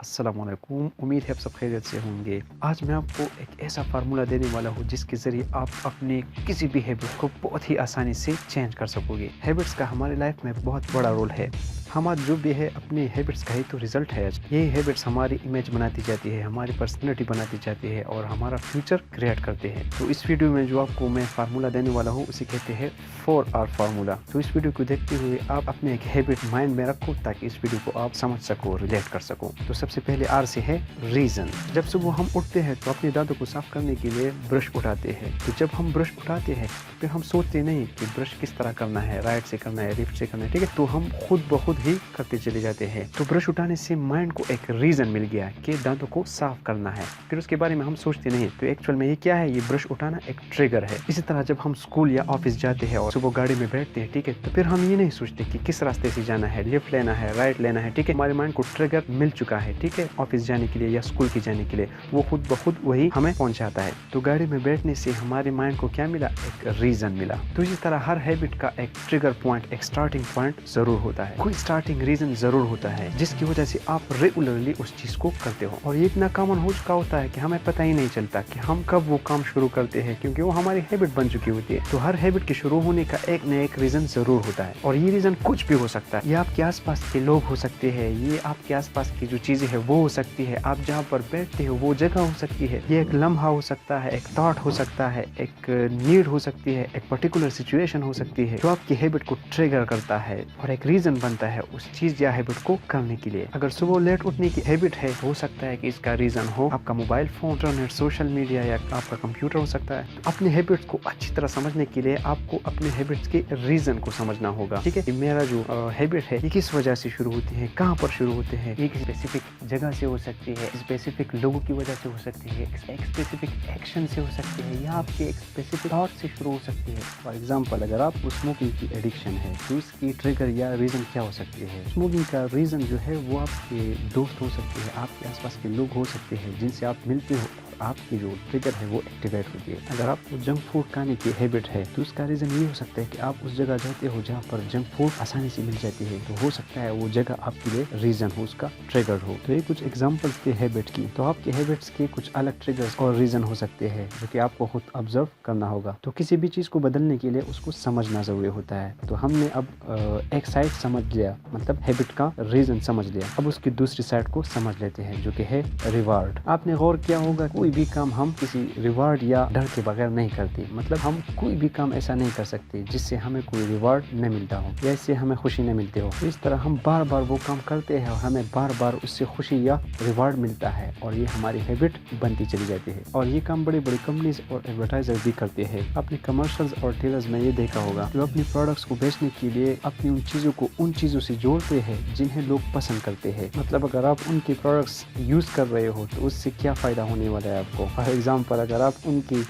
अस्सलामुअलैकुम। उम्मीद है आप सब खैरियत से होंगे। आज मैं आपको एक ऐसा फार्मूला देने वाला हूँ जिसके ज़रिए आप अपने किसी भी हैबिट को बहुत ही आसानी से चेंज कर सकोगे। हैबिट्स का हमारी लाइफ में बहुत बड़ा रोल है। हमारा जो भी है अपने हैबिट्स का ही तो रिजल्ट है। यही हैबिट्स हमारी इमेज बनाती जाती है, हमारी पर्सनैलिटी बनाती जाती है और हमारा फ्यूचर क्रिएट करते हैं। तो इस वीडियो में जो आपको मैं फार्मूला देने वाला हूँ उसे कहते हैं 4R फार्मूला। तो इस वीडियो को देखते हुए आप अपने एक हैबिट माइंड में रखो ताकि इस वीडियो को आप समझ सको, रिलेट कर सको। तो सबसे पहले R से है रीजन। जब सुबह हम उठते हैं तो अपने दांतों को साफ करने के लिए ब्रश उठाते हैं। तो जब हम ब्रश उठाते हैं तो फिर हम सोचते नहीं कि ब्रश किस तरह करना है, राइट से करना है, लेफ्ट से करना है, ठीक है। तो हम खुद ब खुद ही करते चले जाते हैं। तो ब्रश उठाने से माइंड को एक रीजन मिल गया कि दांतों को साफ करना है, फिर उसके बारे में हम सोचते नहीं। तो एक्चुअल में ये क्या है, ये ब्रश उठाना एक ट्रिगर है। इसी तरह जब हम स्कूल या ऑफिस जाते हैं और सुबह गाड़ी में बैठते हैं, ठीक है, तो फिर हम ये नहीं सोचते कि किस रास्ते से जाना है, लेफ्ट लेना है, राइट लेना है, ठीक है। हमारे माइंड को ट्रिगर मिल चुका है, ठीक है, ऑफिस जाने के लिए या स्कूल के जाने के लिए, वो खुद ब खुद वही हमें पहुंचाता है। तो गाड़ी में बैठने से हमारे माइंड को क्या मिला, एक रीजन मिला। तो इसी तरह हर हैबिट का एक ट्रिगर पॉइंट, एक स्टार्टिंग पॉइंट जरूर होता है, कोई स्टार्टिंग रीजन जरूर होता है जिसकी वजह से आप रेगुलरली उस चीज को करते हो। और ये इतना कॉमन हो चुका होता है कि हमें पता ही नहीं चलता कि हम कब वो काम शुरू करते हैं, क्योंकि वो हमारी हैबिट बन चुकी होती है। तो हर हैबिट के शुरू होने का एक न एक रीजन जरूर होता है और ये रीजन कुछ भी हो सकता है। ये आपके आसपास के लोग हो सकते हैं, ये आपके आसपास की जो चीजें है वो हो सकती है, आप जहाँ पर बैठते हो वो जगह हो सकती है, ये एक लम्हा हो सकता है, एक थॉट हो सकता है, एक नीड हो सकती है, एक पर्टिकुलर सिचुएशन हो सकती है जो आपकी हैबिट को ट्रिगर करता है और एक रीजन बनता है उस चीज या हैबिट को करने के लिए। अगर सुबह लेट उठने की हैबिट है, हो सकता है कि इसका रीजन हो आपका mobile phone, internet, social media या आपका कंप्यूटर हो सकता है। तो अपने हैबिट्स को अच्छी तरह समझने के लिए आपको अपने हैबिट्स के रीजन को समझना होगा, ठीक है। मेरा जो हैबिट है ये किस वजह से शुरू होती है, कहाँ पर शुरू होते हैं, एक स्पेसिफिक जगह से हो सकती है, स्पेसिफिक लोगों की वजह से हो सकती है, एक स्पेसिफिक एक्शन से हो सकती है या आपके एक स्पेसिफिक थॉट से शुरू हो सकती है। फॉर एग्जांपल, अगर आपको स्मोकिंग की एडिक्शन है तो इसकी ट्रिगर या रीजन क्या हो सकती है। स्मोकिंग का रीजन जो है वो आपके दोस्त हो सकते हैं, आपके आसपास के लोग हो सकते हैं जिनसे आप मिलते हो, आपकी जो ट्रिगर है वो एक्टिवेट होती है। अगर आपको जंक फूड खाने की हैबिट है तो उसका रीजन ये हो सकता है कि आप उस जगह जाते हो जहाँ पर जंक फूड आसानी से मिल जाती है। तो हो सकता है वो जगह आपके लिए रीजन हो, उसका ट्रिगर हो। तो ये कुछ एग्जांपल्स थे हैबिट की। तो आपके हैबिट्स के कुछ अलग ट्रिगर्स और रीजन हो सकते हैं जो कि आपको खुद ऑब्जर्व करना होगा। तो किसी भी चीज को बदलने के लिए उसको समझना जरूरी होता है। तो हमने अब एक साइड समझ लिया, मतलब हैबिट का रीजन समझ लिया, अब उसकी दूसरी साइड को समझ लेते हैं जो कि है रिवार्ड। आपने गौर किया होगा कोई भी काम हम किसी रिवार्ड या डर के बगैर नहीं करते। मतलब हम कोई भी काम ऐसा नहीं कर सकते जिससे हमें कोई रिवार्ड न मिलता हो या इससे हमें खुशी न मिलती हो। इस तरह हम बार बार वो काम करते हैं और हमें बार बार उससे खुशी या रिवार्ड मिलता है और ये हमारी हैबिट बनती चली जाती है। और ये काम बड़ी बड़ी कंपनीज और एडवर्टाइजर भी करते हैं। अपने कमर्शियल्स और टेलर्स में ये देखा होगा जो अपनी प्रोडक्ट्स को बेचने के लिए अपनी उन चीजों को उन चीजों से जोड़ते हैं जिन्हें लोग पसंद करते हैं। मतलब अगर आप उनके प्रोडक्ट्स यूज कर रहे हो तो उससे क्या फायदा होने वाला है आपको। फॉर एग्जाम्पल, अगर आप उनकी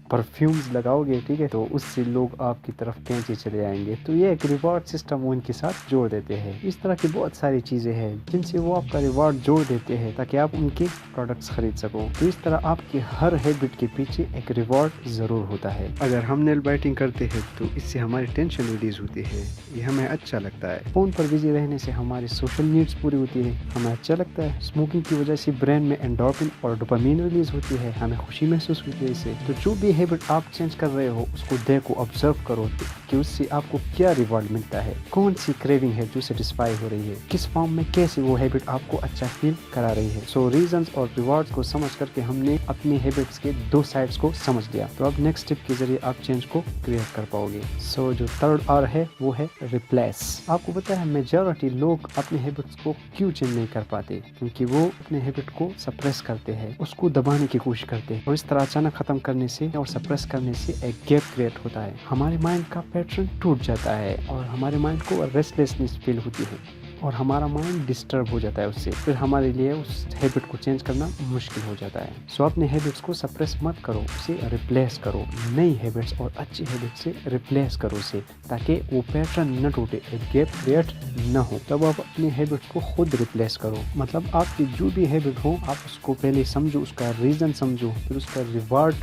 परफ्यूम्स लगाओगे, ठीक है, तो उससे लोग आपकी तरफ खींचे चले आएंगे। तो ये एक रिवार्ड सिस्टम वो इनके साथ जोड़ देते हैं। इस तरह की बहुत सारी चीजें हैं जिनसे वो आपका रिवार्ड जोड़ देते हैं ताकि आप उनके प्रोडक्ट्स खरीद सको। तो इस तरह आपकी हर हैबिट के पीछे एक रिवार्ड जरूर होता है। अगर हम नेल बाइटिंग करते हैं तो इससे हमारी टेंशन रिलीज होती है, ये हमें अच्छा लगता है। फोन पर बिजी रहने से हमारी सोशल नीड्स पूरी होती है, हमें अच्छा लगता है। स्मोकिंग की वजह से ब्रेन में एंडोर्फिन और डोपामिन रिलीज होती है, हमें खुशी महसूस होती है इससे। तो जो भी हैबिट आप चेंज कर रहे हो उसको देखो, ऑब्जर्व करो कि उससे आपको क्या रिवॉर्ड मिलता है, कौन सी क्रेविंग है जो सेटिस्फाई हो रही है, किस फॉर्म में कैसे वो हैबिट आपको अच्छा फील करा रही है। सो रीजंस और रिवॉर्ड्स को समझ करके हमने अपनी हैबिट्स के दो साइड्स को समझ लिया। तो अब नेक्स्ट स्टेप के जरिए आप चेंज को क्रिएट कर पाओगे। सो जो थर्ड आर है वो है रिप्लेस। आपको पता है मेजॉरिटी लोग अपने हैबिट्स को क्यों चेंज नहीं कर पाते, क्योंकि वो अपने हैबिट को सप्रेस करते हैं, उसको दबाने की कोशिश करते हैं और इस तरह अचानक खत्म करने से और सप्रेस करने से एक गैप क्रिएट होता है। हमारे माइंड का पैटर्न टूट जाता है और हमारे माइंड को रेस्टलेसनेस फील होती है और हमारा माइंड डिस्टर्ब हो जाता है उससे। फिर हमारे लिए उस हैबिट को चेंज करना मुश्किल हो जाता है। सो अपने हैबिट्स को सप्रेस मत करो, उसे रिप्लेस करो। नई हैबिट्स और अच्छी हैबिट से रिप्लेस करो उसे, ताकि वो पैटर्न न टूटे, एक गैप क्रिएट न हो। तब आप अपने हैबिट को खुद रिप्लेस करो। मतलब आपकी जो भी हैबिट हो आप उसको पहले समझो, उसका रीजन समझो, फिर उसका रिवार्ड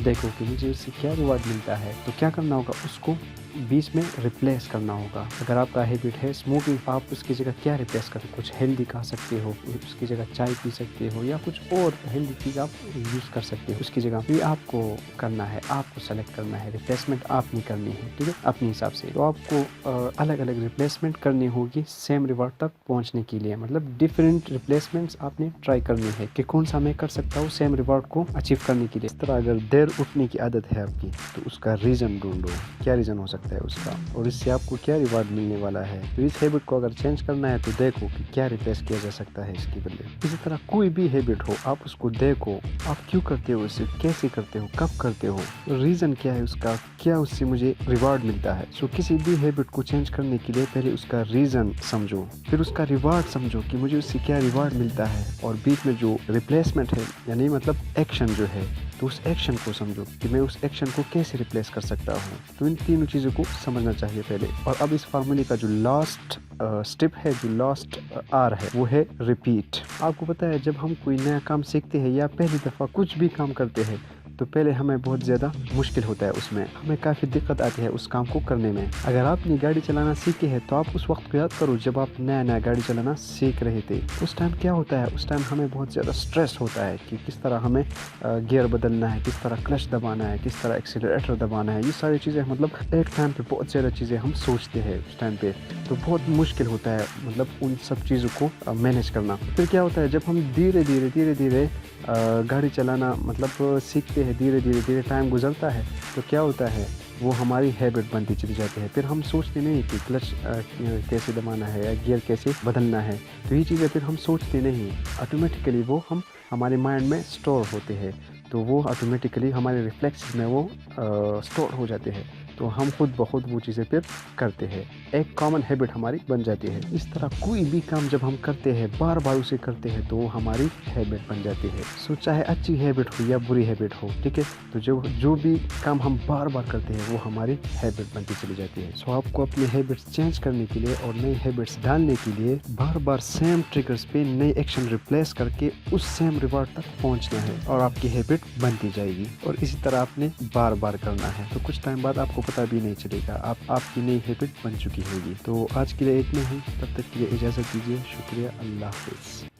देखो कि मुझे उससे क्या रिवार्ड मिलता है। तो क्या करना होगा, उसको बीच में रिप्लेस करना होगा। अगर आपका हैबिट है स्मोकिंग, आप उसकी जगह क्या रिप्लेस करें? कुछ हेल्दी खा सकते हो, उसकी जगह चाय पी सकते हो, या कुछ और हेल्दी चीज़ आप यूज़ कर सकते हो उसकी जगह। भी आपको करना है, आपको सेलेक्ट करना है, रिप्लेसमेंट आपने करनी है, ठीक है, अपने हिसाब से। तो आपको अलग अलग रिप्लेसमेंट करनी होगी सेम रिवॉर्ड तक पहुंचने के लिए। मतलब डिफरेंट रिप्लेसमेंट्स आपने ट्राई करनी है कि कौन सा मैं कर सकता हूँ सेम रिवॉर्ड को अचीव करने के लिए। इस तरह अगर देर उठने की आदत है आपकी, तो उसका रीज़न ढूंढो, क्या रीज़न हो सकता है उसका, और इससे आपको क्या रिवॉर्ड मिलने वाला है। तो इस हैबिट को अगर चेंज करना है तो देखो कि क्या रिप्लेस किया जा सकता है इसके बदले। इसी तरह कोई भी हैबिट हो, आप उसको देखो, आप क्यों करते हो इसे, कैसे करते हो, कब करते हो, रीज़न क्या है उसका, क्या उससे मुझे रिवॉर्ड मिलता है। सो किसी भी हैबिट को चेंज करने के लिए पहले उसका रीज़न समझो, फिर उसका रिवॉर्ड समझो कि मुझे उससे क्या रिवॉर्ड मिलता है, और बीच में जो रिप्लेसमेंट है यानी मतलब एक्शन जो है, तो उस एक्शन को समझो कि मैं उस एक्शन को कैसे रिप्लेस कर सकता हूँ। तो इन तीनों चीज़ों को समझना चाहिए पहले। और अब इस फार्मूले का जो लास्ट स्टेप है, जो लास्ट आर है, वो है रिपीट। आपको पता है जब हम कोई नया काम सीखते हैं या पहली दफ़ा कुछ भी काम करते हैं, तो पहले हमें बहुत ज़्यादा मुश्किल होता है, उसमें हमें काफ़ी दिक्कत आती है उस काम को करने में। अगर आपने गाड़ी चलाना सीखी है तो आप उस वक्त को याद करो जब आप नया नया गाड़ी चलाना सीख रहे थे। उस टाइम क्या होता है, उस टाइम हमें बहुत ज़्यादा स्ट्रेस होता है कि किस तरह हमें गियर बदलना है, किस तरह क्लच दबाना है, किस तरह एक्सीलरेटर दबाना है। ये सारी चीज़ें मतलब एक टाइम पे बहुत ज़्यादा चीज़ें हम सोचते हैं उस टाइम पे, तो बहुत मुश्किल होता है मतलब उन सब चीज़ों को मैनेज करना। फिर क्या होता है जब हम धीरे धीरे गाड़ी चलाना मतलब सीखते हैं, धीरे धीरे टाइम गुजरता है, तो क्या होता है वो हमारी हैबिट बनती चली जाती है। फिर हम सोचते नहीं कि क्लच कैसे दबाना है या गियर कैसे बदलना है, तो ये चीज़ें फिर हम सोचते नहीं, ऑटोमेटिकली वो हम हमारे माइंड में स्टोर होते हैं, तो वो ऑटोमेटिकली हमारे रिफ्लेक्स में वो स्टोर हो जाते हैं, तो हम खुद ब खुद वो चीज़ें फिर करते हैं, एक कॉमन हैबिट हमारी बन जाती है। इस तरह कोई भी काम जब हम करते हैं, बार बार उसे करते हैं, तो वो हमारी हैबिट बन जाती है। सो चाहे अच्छी हैबिट हो या बुरी हैबिट हो, ठीक है, तो जो भी काम हम बार बार करते हैं वो हमारी हैबिट बनती चली जाती है। सो आपको अपनी हैबिट्स चेंज करने के लिए और नई हैबिट्स डालने के लिए बार बार सेम ट्रिगर्स पे नए एक्शन रिप्लेस करके उस सेम रिवॉर्ड तक पहुंचना है, और आपकी हैबिट बनती जाएगी। और इसी तरह आपने बार बार करना है, तो कुछ टाइम बाद आपको पता भी नहीं चलेगा, आपकी नई हैबिट बन चुकी होगी। तो आज के लिए इतना ही, तब तक के लिए इजाज़त दीजिए। शुक्रिया, अल्लाह हाफ़िज़।